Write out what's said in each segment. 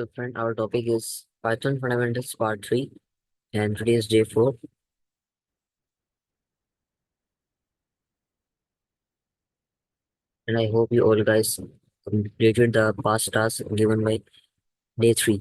So, friend, our topic is Python Fundamentals Part 3, and today is day 4. And I hope you all guys completed the past task given by day 3.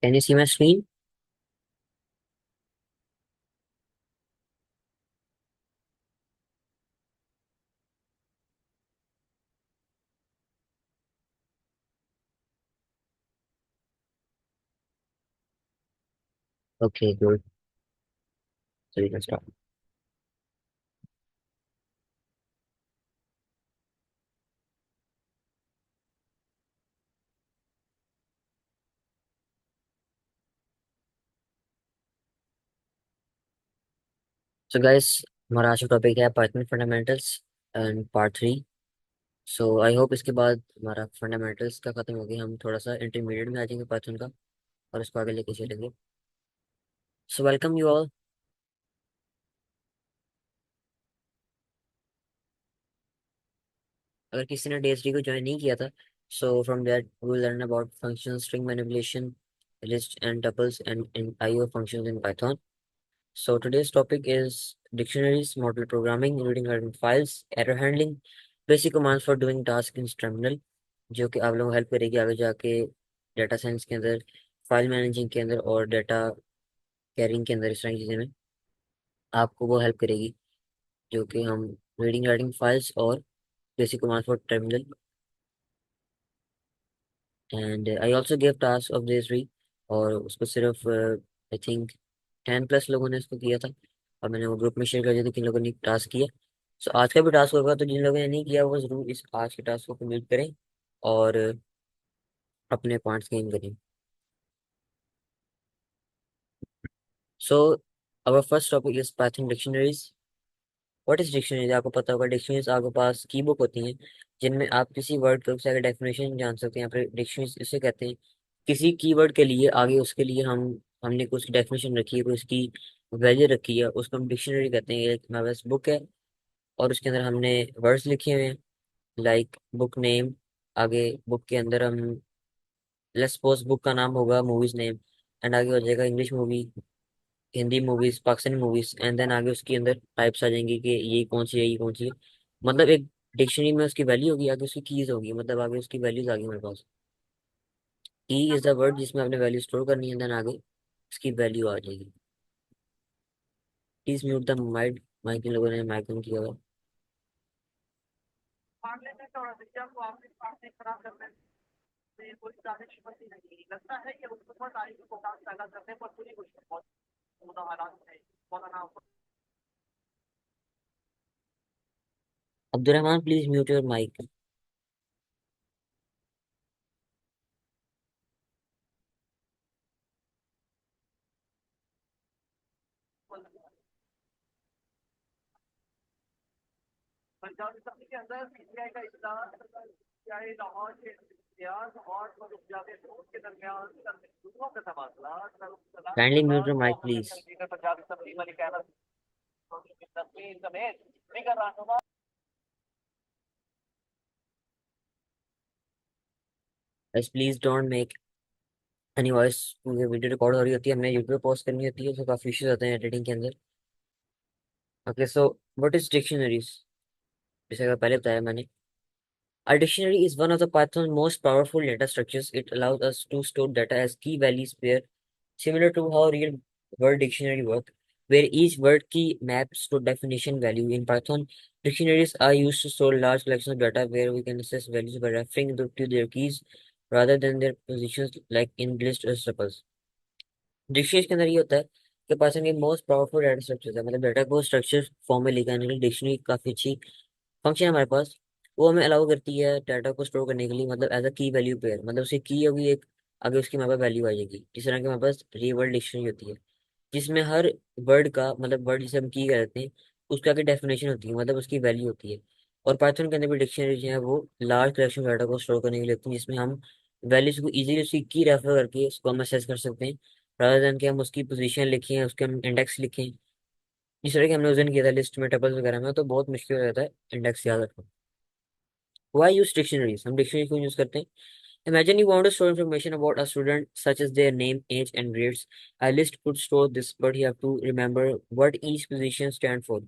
Can you see my screen? Okay, good. So, we can start. So, guys, हमारा आज का topic है Python fundamentals and part 3. So I hope इसके बाद हमारा fundamentals का खत्म हो गया, हम थोड़ा सा इंटरमीडिएट में आ जाएंगे पाइथन का और इसको आगे लेके चलेंगे. So welcome you all. अगर किसी ने डे 3 को ज्वाइन नहीं किया था, so from that we will learn about function, string manipulation, list and tuples and IO functions in Python. So today's topic is dictionaries, model programming, reading writing files, error handling, basic commands for doing tasks in terminal, जो कि आप लोगों को help करेगी आगे जाके data science के अंदर, फाइल मैनेजिंग के अंदर और डेटा कैरिंग के अंदर. इस तरह की चीज़ें में आपको वो हेल्प करेगी, जो कि हम रीडिंग राइटिंग फाइल्स और basic commands for terminal. And I also give task of this week, और उसको सिर्फ आई थिंक 10+ लोगों ने इसको किया था, और मैंने वो ग्रुप में शेयर कर दिया था किन लोगों ने टास्क किया. सो आज का भी टास्क होगा, तो जिन लोगों ने नहीं किया वो जरूर इस आज के टास्क को कंप्लीट करें और अपने पॉइंट्स गेन करें. So our first topic is Python dictionaries. What is dictionaries? आपको पता होगा डिक्शनरीज आपके पास की बुक होती हैं, जिनमें आप किसी वर्ड का उसका डेफिनेशन जान सकते हैं. यहाँ पर डिक्शनरीज इसे कहते हैं. किसी कीवर्ड के लिए आगे उसके लिए हमने कुछ डेफिनेशन रखी है, कोई उसकी वैल्यू रखी है, उसको हम डिक्शनरी कहते हैं. एक हमारे पास बुक है और उसके अंदर हमने वर्ड्स लिखे हुए हैं, लाइक बुक नेम. आगे बुक के अंदर हम, लेट्स सपोज बुक का नाम होगा मूवीज नेम, एंड आगे हो जाएगा English movie, Hindi movies, Pakistani movies, and then आगे उसके अंदर टाइप्स आ जाएंगे कि ये कौन सी है, ये कौन सी है. मतलब एक डिक्शनरी में उसकी वैल्यू होगी, आगे उसकी कीज होगी, मतलब आगे उसकी वैल्यूज आ गई हमारे पास. की इज द वर्ड जिसमें आपने वैल्यू स्टोर करनी है, देन आगे उसकी वैल्यू आ जाएगी. Please mute the mic. Mic इन लोगों ने माइक ऑन किया हुआ है. Abdulrahman, please mute your mic. Kindly mute your mic please. Please don't make any voice. Video record हो रही होती है, हमने यूट्यूब पोस्ट करनी होती है, तो काफी इश्यूज आते हैं एडिटिंग के अंदर. Okay, so what is dictionaries? जैसे कि पहले बताया मैंने, a dictionary is one of the Python's most powerful data structures. It allows us to store data as key values pair, similar to how real word dictionary work, where each word key maps to definition value. In Python, dictionaries are used to store large collections of data where we can access values by referring to their keys rather than their positions, like in list or tuples. Dictionary के अंदर ये होता है कि Python के most powerful data structure है, मतलब data को स्ट्रक्चर फॉर्म में लेकर आने के लिए डिक्शनरी काफी अच्छी फंक्शन है हमारे पास. वो हमें अलाउ करती है डाटा को स्टोर करने के लिए, मतलब एज अ की वैल्यू पेयर, मतलब उसकी की होगी एक, आगे उसकी हमारे पास वैल्यू आ जाएगी. जिस तरह की हमारे पास रियल वर्ड डिक्शनरी होती है, जिसमें हर वर्ड का मतलब वर्ड जिसे हम की कहते हैं उसका की डेफिनेशन होती है, मतलब उसकी वैल्यू होती है. और पाइथन के अंदर भी डिक्शनरी जो है वो लार्ज कलेक्शन डाटा को स्टोर करने के लिए होती है, जिसमें हम वैल्यूज को इजीली उसकी की रेफर करके उसको हम एक्सेस कर सकते हैं, रादर देन कि हम उसकी पोजीशन लिखें, उसके हम इंडेक्स लिखें। जिस तरह कि हमने उस दिन किया था लिस्ट में टेबल्स वगैरह में, तो बहुत मुश्किल हो जाता है इंडेक्स याद रखना। वाई यूज डिक्शनरीज, हम डिक्शनरी क्यों यूज करते हैं? Imagine you want to store information about a student, such as their name, age, and grades. A list could store this, but you have to remember what each position stands for.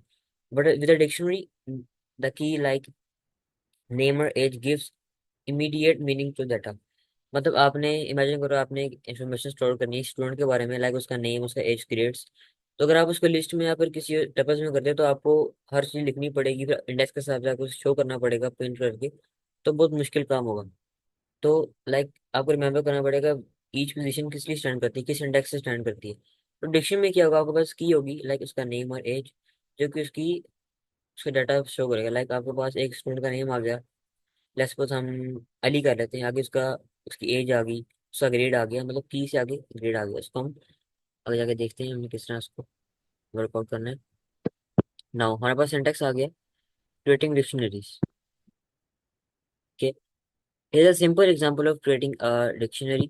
But with a dictionary, the key like name or age gives immediate meaning to data. मतलब आपने imagine करो, आपने information store करनी है student के बारे में, like उसका नेम, उसका एज, ग्रेड्स। तो अगर आप उसको लिस्ट में या फिर किसी टपल्स में करते हो तो आपको हर चीज लिखनी पड़ेगी, फिर इंडेक्स के हिसाब से आपको शो करना पड़ेगा प्रिंट करके। तो बहुत मुश्किल काम होगा। तो लाइक आपको रिमेम्बर करना पड़ेगा ईच पोजीशन किस लिए स्टैंड करती है, किस इंडेक्स से स्टैंड करती है। तो डिक्शनरी में क्या होगा, आपके पास की होगी लाइक उसका नेम और एज, जो कि उसकी उसका डाटा शो करेगा। लाइक आपके पास एक स्टूडेंट का नेम आ गया, लेट्स सपोज हम अली कर लेते हैं, आगे उसका उसकी एज आ गई, उसका ग्रेड आ गया, मतलब की से आगे ग्रेड आ गया, उसको हम आगे जाके देखते हैं हमने किस तरह उसको वर्कआउट करना है। नाउ हमारे पास सिंटैक्स आ गया, creating dictionaries. Okay, here's a simple example of creating a dictionary.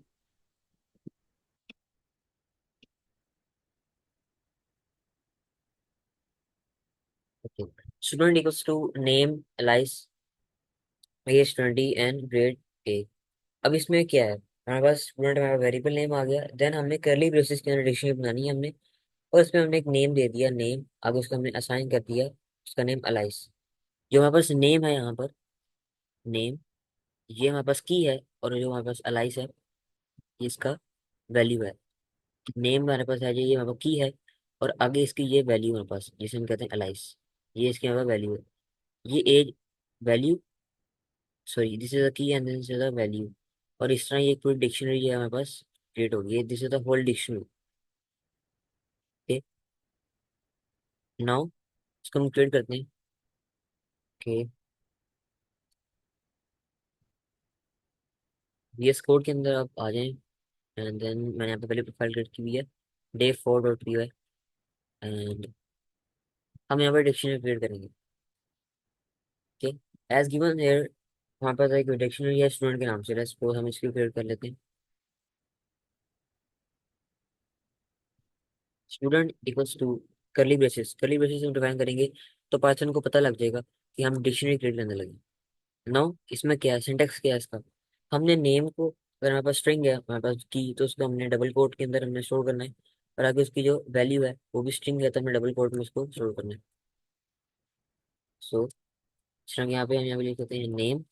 Okay, student equals to name, Alice, age 20 and grade A. अब इसमें क्या है, हमारे पास स्टूडेंट हमारा वेरिएबल नेम आ गया, देन हमने करली ब्रेसेस के अंदर डिक्शनरी बनानी है हमने, और इसमें हमने एक नेम दे दिया, नेम आगे उसको हमने असाइन कर दिया, उसका नेम अलाइस। जो हमारे पास नेम है यहाँ पर, नेम, ये हमारे पास की है, और जो हमारे पास अलाइस है ये इसका वैल्यू है। नेम हमारे पास है, ये हमारे पास की है, और आगे इसकी ये वैल्यू हमारे पास जिसे हम कहते हैं अलाइस, ये इसकी हमारे वैल्यू है। ये age value, sorry this is the key and this is the value. और इस तरह ये पूरी डिक्शनरी है हमारे पास क्रिएट होगी, this is the whole dictionary. Okay, now इसको हम क्रिएट करते हैं। ओके, VS कोड के अंदर आप आ जाएं, एंड देन मैंने यहाँ पे पहले प्रोफाइल क्रिएट की हुई है, day4.py, एंड हम यहाँ पर डिक्शनरी क्रिएट करेंगे। ओके, एज गिवन हियर हमारे पास एक डिक्शनरी है स्टूडेंट के नाम से, लेट्स सपोज हम इसको क्रिएट कर लेते हैं। Student equals to curly braces हम डिफाइन करेंगे, तो पाइथन को पता लग जाएगा कि हम डिक्शनरी क्रिएट करने लगे। नाउ इसमें क्या है, सिंटेक्स क्या है इसका, हमने नेम को, अगर हमारे पास स्ट्रिंग है हमारे पास की, तो उसको हमने डबल कोट के अंदर हमने स्टोर करना है, और आगे उसकी जो वैल्यू है वो भी स्ट्रिंग है, तो हमने डबल कोट में उसको स्टोर करना है। सो स्ट्रिंग यहाँ पे हम यहाँ पे लिख देते हैं नेम,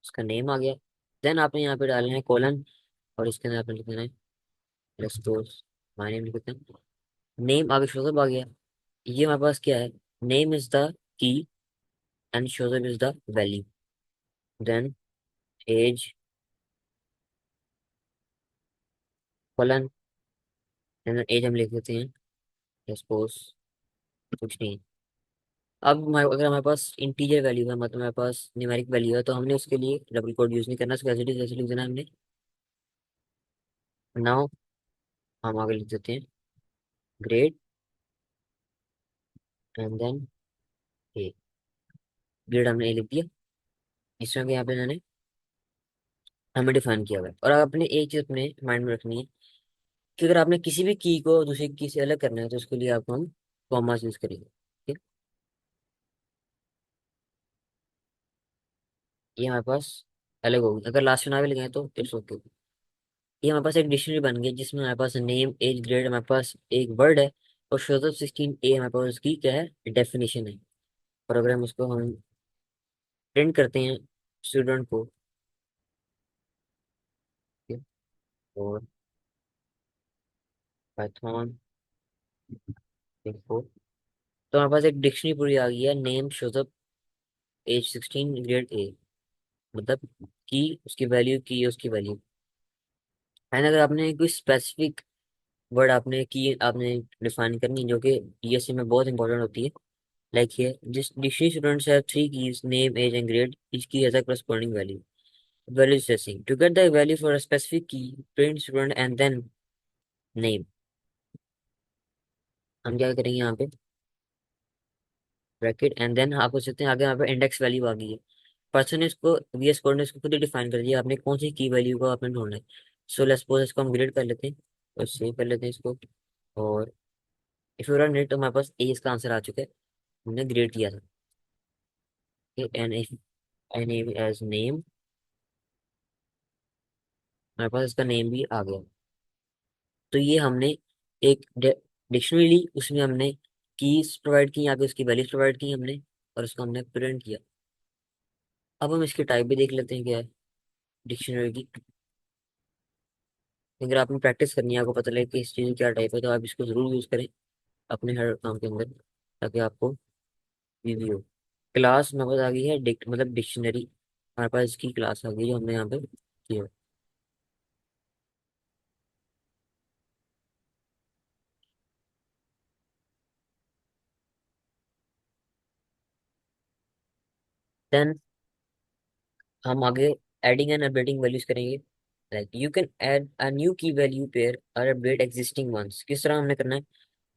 उसका नेम आ गया, देन आपने यहाँ पे डालना है कॉलन, और इसके अंदर आपने लिखना है लेट्स सपोज माय नेम लिख देते हैं, नेम आगे शोजअप आ गया। ये हमारे पास क्या है, name is the key and shows up is the value, then as colon, then as हम लिख देते हैं सपोज कुछ नहीं। अब अगर हमारे पास इंटीजर वैल्यू है, मतलब हमारे पास न्यूमेरिक वैल्यू है, तो हमने उसके लिए डबल कोड यूज नहीं करना, उसको एज इट इज ऐसे लिख देना है हमने। नाउ हम आगे लिख देते हैं grade, and then A, grade हमने ए लिख दिया। इस तरह के यहाँ पे मैंने हमें डिफाइन किया हुआ है। और आपने एक चीज अपने माइंड में रखनी है कि अगर आपने किसी भी की को दूसरी की से अलग करना है, तो उसके लिए आपको हम कॉमास यूज करेंगे। ठीक, ये हमारे पास अलग होगी, अगर लास्ट में ना भी लगे तो इट्स ओके। ये हमारे पास एक डिक्शनरी बन गई जिसमें हमारे पास नेम, एज, ग्रेड, हमारे पास एक वर्ड है, और शोजअप 16 ए हमारे पास उसकी क्या है, डेफिनेशन है। और अगर हम उसको हम प्रिंट करते हैं स्टूडेंट को, ठीक, और पाइथन देखो, तो हमारे पास एक डिक्शनरी पूरी आ गई है, नेम, शोजअप, एज 16, ग्रेड ए, मतलब की, उसकी वैल्यू, की उसकी वैल्यू। एंड अगर आपने कोई स्पेसिफिक वर्ड आपने की आपने डिफाइन करनी, जो कि DSA में बहुत इंपॉर्टेंट होती है, like here this dictionary students have three keys, name, age and grade, each key has a corresponding value. Value stressing to get the value for a specific key, print student and then name। हम क्या करेंगे यहाँ पे, bracket, and then आप पूछ सकते हैं आगे यहाँ पे इंडेक्स वैल्यू आ गई है। पर्सन ने इसको, VS कोड ने इसको खुद ही डिफाइन कर दिया, आपने कौन सी की वैल्यू को आपने ढूंढना है। सो लेट्स सपोज इसको हम ग्रेड कर लेते हैं और सेव कर लेते हैं इसको। और इफ यू रन इट, तो हमारे पास ए इसका आंसर आ चुका है, हमने ग्रेड किया था। एन एन एज नेम, हमारे पास इसका नेम भी आ गया। तो ये हमने एक डिक्शनरी ली, उसमें हमने कीज प्रोवाइड की, यहाँ पे उसकी वैल्यूज प्रोवाइड की हमने, और उसको हमने प्रिंट किया। अब हम इसकी टाइप भी देख लेते हैं क्या है डिक्शनरी की। अगर आपने प्रैक्टिस करनी है, आपको पता लगे कि इस चीज़ की क्या टाइप है, तो आप इसको जरूर यूज करें अपने हर काम के अंदर, ताकि आपको इजी हो। क्लास में बस आ गई है मतलब डिक्शनरी, हमारे पास इसकी क्लास आ गई जो हमने यहाँ पे की है। देन हम आगे एडिंग एंड अपडेटिंग वैल्यूज करेंगे। Like you can add a new key value pair और अपडेट एग्जिस्टिंग वंस। किस तरह हमने करना है,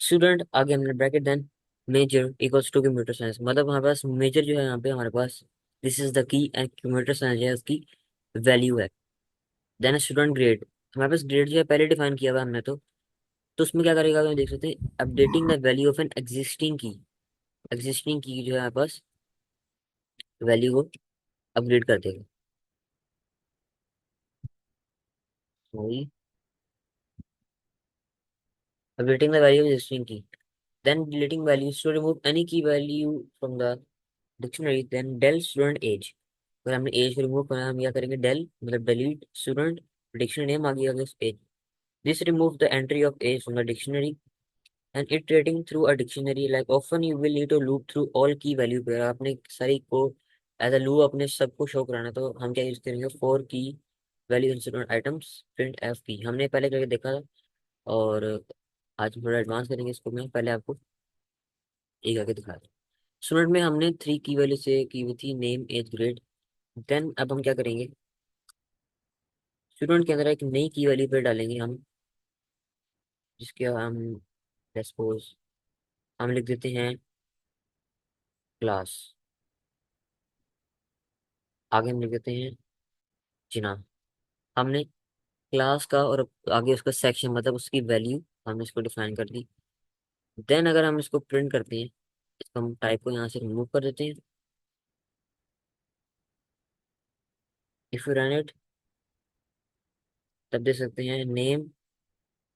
स्टूडेंट आगे हमने bracket, then major equals to computer science, मतलब हमारे पास मेजर जो है यहाँ पे हमारे पास this is the key, and computer science जो है उसकी वैल्यू है। देन स्टूडेंट ग्रेड, हमारे पास ग्रेड जो है पहले डिफाइन किया हुआ है हमने तो उसमें क्या करेगा, हम देख सकते हैं updating the value of an existing की। एग्जिस्टिंग की जो है हमारे पास वैल्यू को अपग्रेड कर देगा। वही updating the value of existing की, then deleting values to remove any key value from the dictionary, then del student age। अगर हमने एज को रिमूव करना है, हम क्या करेंगे, डेल मतलब डिलीट स्टूडेंट, डिक्शनरी नेम आ गया age. This remove the entry of age from the dictionary and iterating through a dictionary, like often you will need to loop through all key value pair. आपने सारी को as a loop अपने सबको show कराना है, तो हम क्या यूज करेंगे, फोर की वैल्यू इंस्टूडेंट आइटम्स प्रिंट एफ की, हमने पहले करके देखा था। और आज थोड़ा एडवांस करेंगे इसको, मैं पहले आपको एक आगे दिखा दूँ। स्टूडेंट में हमने थ्री की वैल्यू से की हुई थी, नेम एज ग्रेड। देन अब हम क्या करेंगे, स्टूडेंट के अंदर एक नई की वैल्यू पे डालेंगे हम, जिसके हम सपोज हम लिख देते हैं क्लास, आगे हम लिख देते हैं जिना। हमने क्लास का और आगे उसका सेक्शन मतलब उसकी वैल्यू हमने इसको डिफाइन कर दी। देन अगर हम इसको प्रिंट करते हैं, इसको हम टाइप को यहाँ से रिमूव कर देते हैं। इफ यू रन इट, तब देख सकते हैं name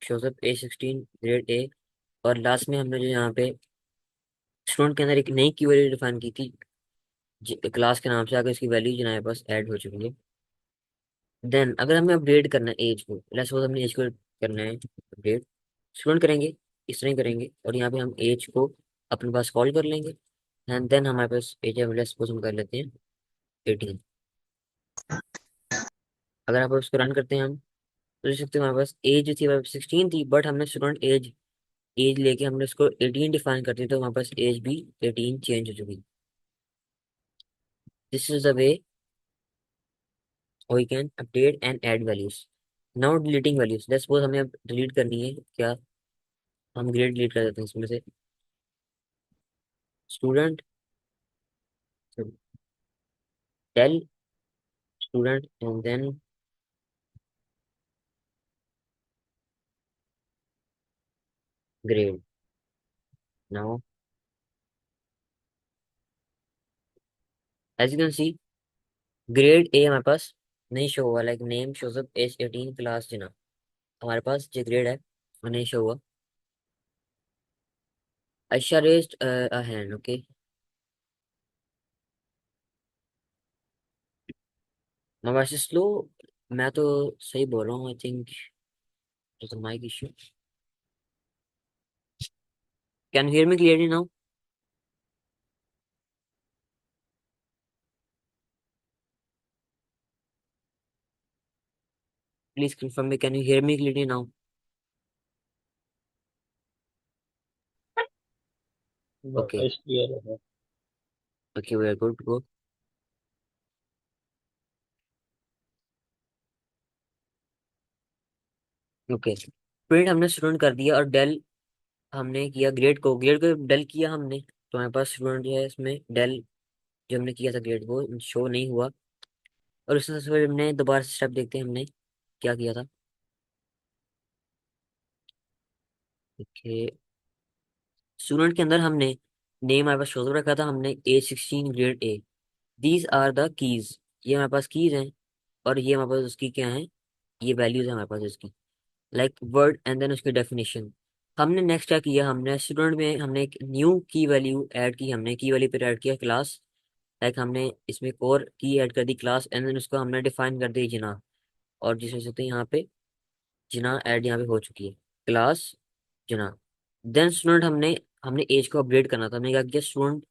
shows up A16 grade ए, और लास्ट में हमने जो यहाँ पे स्टूडेंट के अंदर एक नई की वैल्यू डिफाइन की थी, क्लास के नाम से आगे उसकी वैल्यू जो है बस ऐड हो चुकी है। देन अगर हमें अपडेट करना है एज को, लेट्स सपोज हमने एज को करना है अपडेट, स्टूडेंट करेंगे, इस तरह ही करेंगे, और यहाँ पे हम एज को अपने पास कॉल कर लेंगे। एंड देन हमारे पास एज है, लेट्स सपोज हम कर लेते हैं 18। अगर आप उसको रन करते हैं हम, तो देख सकते हैं हमारे पास एज जो थी हमारे पास 16 थी, बट हमने स्टूडेंट एज एज लेके हमने उसको 18 डिफाइन कर दी, तो हमारे पास एज भी 18 चेंज हो चुकी। This is the way we can update and add values। now deleting values, let's suppose हमें अब डिलीट करनी है क्या, हम ग्रेड डिलीट कर देते हैं इसमें से, student tail student and then grade. Now as you can see grade A हमारे पास नहीं शो हुआ, like name shows up as 18 class जिना, हमारे पास जो ग्रेड है वो नहीं शो हुआ। Ayesha raised a hand, okay. My voice is slow, मैं तो सही बोल रहा हूँ, I think it's a mic issue. Can you hear me clearly now? Please confirm me, can you hear me clearly now? Okay, voice clear है। Okay, we are good to go. Okay, print हमने student कर दिया, और del हमने किया grade को del किया हमने, तो हमारे पास स्टूडेंट जो है इसमें डेल जो हमने किया था ग्रेड वो शो नहीं हुआ। और उससे सबसे पहले हमने दोबारा से स्टेप देखते हैं हमने क्या किया था। देखिए स्टूडेंट के अंदर हमने नेम हमारे पास शो तो रखा था हमने A16 grade A. These are the keys, ये हमारे पास कीज हैं। और ये हमारे पास उसकी क्या है, ये वैल्यूज है हमारे पास इसकी, लाइक वर्ड एंड देन उसकी डेफिनेशन। हमने नेक्स्ट क्या किया, हमने स्टूडेंट में हमने एक न्यू की वैल्यू ऐड की, हमने की वैल्यू पर ऐड किया क्लास। लाइक हमने इसमें कोर की ऐड कर दी क्लास एंड देन उसको हमने डिफाइन कर दी जिना। और जिस वजह से यहाँ पे जिना ऐड यहाँ पे हो चुकी है, क्लास जिना। देन स्टूडेंट हमने हमने एज को अपडेट करना था, हमने क्या किया स्टूडेंट,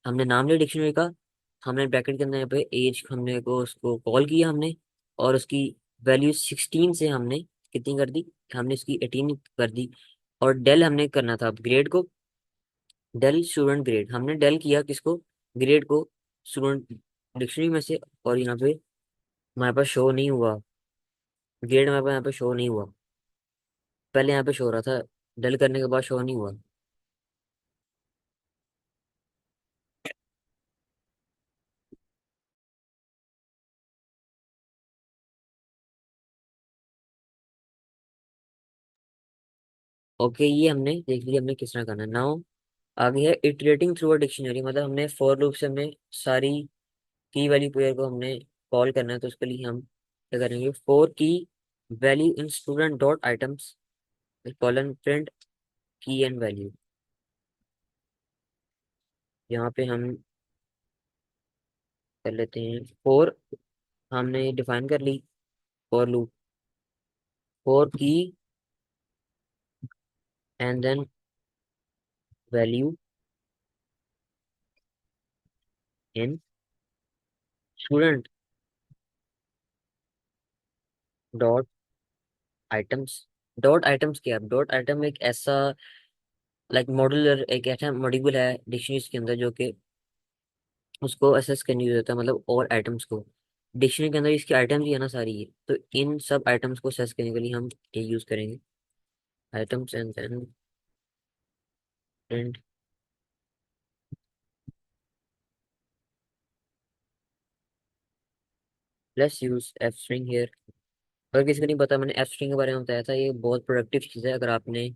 हमने नाम लिया डिक्शनरी का, हमने ब्रैकेट के अंदर यहाँ पे एज हमने को उसको कॉल किया हमने। और उसकी वैल्यू 16 से हमने कितनी कर दी, हमने इसकी 18 कर दी। और डेल हमने करना था ग्रेड को, डेल स्टूडेंट ग्रेड हमने डेल किया किसको, ग्रेड को स्टूडेंट डिक्शनरी में से। और यहाँ पे हमारे पास शो नहीं हुआ ग्रेड, हमारे पास यहाँ पे शो नहीं हुआ, पहले यहाँ पे शो हो रहा था, डेल करने के बाद शो नहीं हुआ। ओके ये हमने देख लिया हमने किस तरह करना है। नाउ आगे है इटरेटिंग थ्रू अ डिक्शनरी, मतलब हमने फॉर लूप से हमने सारी की वैल्यू पेयर को हमने कॉल करना है। तो उसके लिए हम क्या करेंगे, फोर की value in student dot items colon print की एंड वैल्यू। यहाँ पे हम कर लेते हैं फोर, हमने डिफाइन कर ली for loop, for key and then value in student dot items. Dot items क्या है, डॉट आइटम एक ऐसा लाइक मॉड्यूलर एक ऐसा मॉड्यूल है डिक्शनरीज के अंदर जो कि उसको एसेस करने यूज होता है, मतलब और आइटम्स को। डिक्शनरी के अंदर इसकी आइटम्स ही है ना सारी ये, तो इन सब आइटम्स को एसेस करने के लिए हम ये यूज करेंगे items and then print. Let's use F string here. अगर किसी को नहीं पता, मैंने एफ स्ट्रिंग के बारे में बताया था, ये बहुत प्रोडक्टिव चीज़ है अगर आपने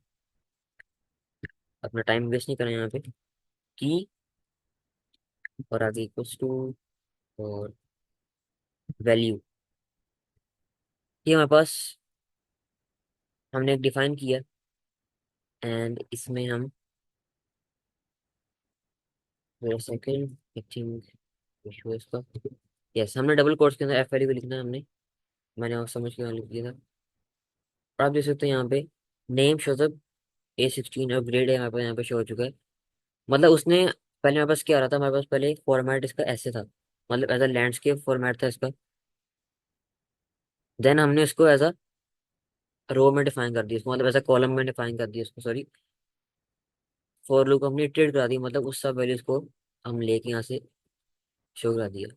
अपना टाइम वेस्ट नहीं करना यहाँ पे। की और आगे इक्वल्स टू और वैल्यू, ये हमारे पास हमने एक डिफाइन किया। एंड इसमें हम सेकेंड आई थिंक इशू है इसका। यस हमने डबल कोट्स के अंदर एफ वैल्यू को लिखना है हमने, मैंने और समझ के वहाँ लिख दिया था। और आप देख सकते हैं यहाँ पे नेम शोजअप A16 और ग्रेड है यहाँ पे शो हो चुका है। मतलब उसने पहले हमारे पास क्या आ रहा था, हमारे पास पहले फॉर्मेट इसका ऐसे था, मतलब एज अ लैंडस्केप फॉर्मेट था इसका। देन हमने इसको एज अ रो में डिफाइन कर दिया इसको, मतलब एज अ कॉलम में डिफाइन कर दिया इसको, सॉरी। फॉर लूप हमने इटरेट करा दी, मतलब उस सब वैल्यूज को हम लेके यहाँ से शो करा दिया।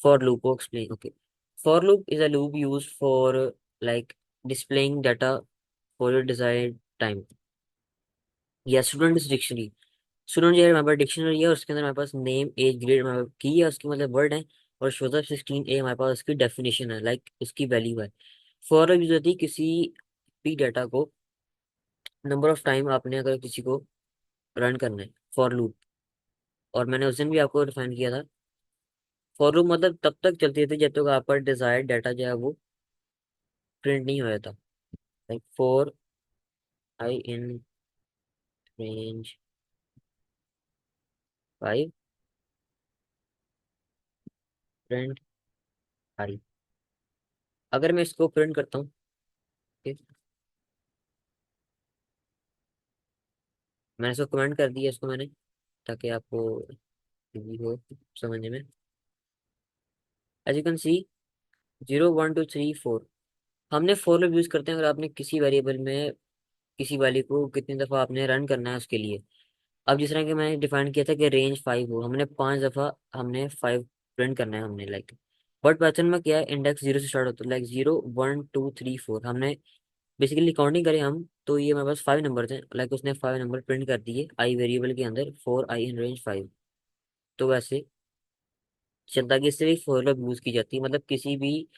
फॉर लूप को explain, okay. For loop is a loop use for like displaying data for your desired time। या स्टूडेंट डिक्शनरी, स्टूडेंट जो है हमारे पास डिक्शनरी है, उसके अंदर हमारे पास नेम एज ग्रेड हमारे पास की है उसकी मतलब वर्ड है। और शोजा 16 ए हमारे पास उसकी डेफिनेशन है, लाइक उसकी वैल्यू है। फॉर यूज होती है किसी भी डाटा को नंबर ऑफ टाइम आपने अगर किसी को रन करना है फॉर लूप। और मैंने उस दिन भी आपको डिफाइन किया था, फॉर लूप मतलब तब तक चलती रहती है जब तक आपका डिजायर्ड डाटा जो है वो प्रिंट नहीं हो जाता। Like for I in range 5 print I. अगर मैं इसको प्रिंट करता हूँ, ठीक, मैंने इसको कमेंट कर दिया इसको मैंने, ताकि आपको इजी हो समझने में। एज यू कैन सी 0 1 2 3 4 हमने फॉर लूप यूज करते हैं अगर आपने किसी वेरिएबल में किसी वैल्यू को कितनी दफा आपने रन करना है उसके लिए। अब जिस तरह कि मैंने डिफाइन किया था कि रेंज 5 हो, हमने 5 दफा हमने 5 प्रिंट करना है हमने, लाइक बट पैटर्न में क्या है, इंडेक्स 0 से स्टार्ट होता है, लाइक 0 1 2 3 4 हमने बेसिकली काउंटिंग करें हम तो ये हमारे पास 5 नंबर थे, लाइक उसने 5 नंबर प्रिंट कर दिए आई वेरिएबल के अंदर, 4 i इन रेंज 5। तो वैसे चलता कि इससे भी फॉर लूप यूज की जाती है, मतलब किसी भी,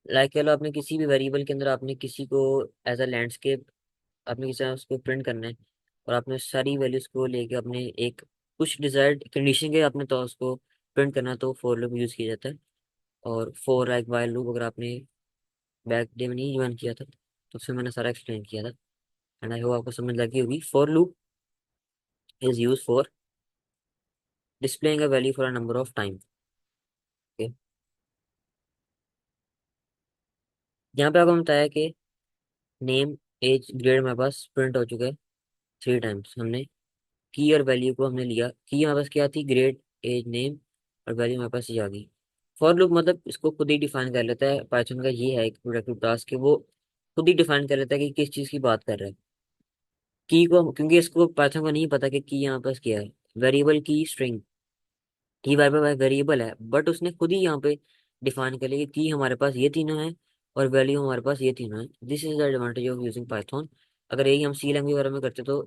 लाइक कह लो आपने किसी भी वेरिएबल के अंदर आपने किसी को एज अ लैंडस्केप आपने किसी उसको प्रिंट करना है, और आपने सारी वैल्यूज को लेके अपने एक कुछ डिजायर्ड कंडीशन के आपने तो उसको प्रिंट करना है, तो फॉर लूप यूज किया जाता है। और फॉर लाइक वाइल लूप अगर आपने बैक डे में नहीं ज्वाइन किया था तो उसमें मैंने सारा एक्सप्लेन किया था, एंड आई होप आपको समझ लगी होगी। For loop is use for displaying a value for a number of time। okay? यहाँ पे आपको बताया कि नेम एज ग्रेड हमारे पास प्रिंट हो चुका है 3 टाइम्स। हमने की और वैल्यू को हमने लिया, की हमारे पास क्या थी, ग्रेड एज नेम, और वैल्यू हमारे पास ये आ गई। फॉर लूप मतलब इसको खुद ही डिफाइन कर लेता है, पाइथन का ये है एक प्रोडक्टिव टास्क कि वो खुद ही डिफाइन कर लेता है कि किस चीज़ की बात कर रहा है। की को क्योंकि इसको पाइथन को नहीं पता कि की यहाँ पास क्या है, वेरिएबल की स्ट्रिंग, की बार बार वेरिएबल है, बट उसने खुद ही यहाँ पे डिफाइन कर लिया कि की हमारे पास ये तीनों है और वैल्यू हमारे पास ये तीनों है। This is the advantage of using Python. अगर यही हम सी लैंग्वेज वगैरह में करते तो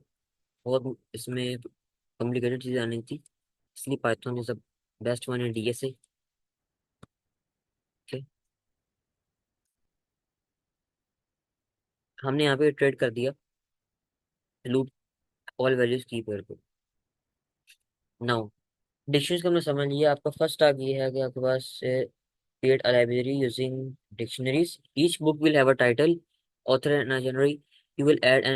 बहुत इसमें कॉम्प्लिकेटेड चीज़ आनी थी, इसलिए Python is the best one in DSA. हमने यहाँ पे ट्रेड कर दिया लूप ऑल वैल्यूज की पेयर को। नाउ डिक्शनरीज को हमने समझ लिया। आपका फर्स्ट टास्क ये है कि आपके पास create a library using dictionaries. Each book will have a title, author, and a genre. You will add an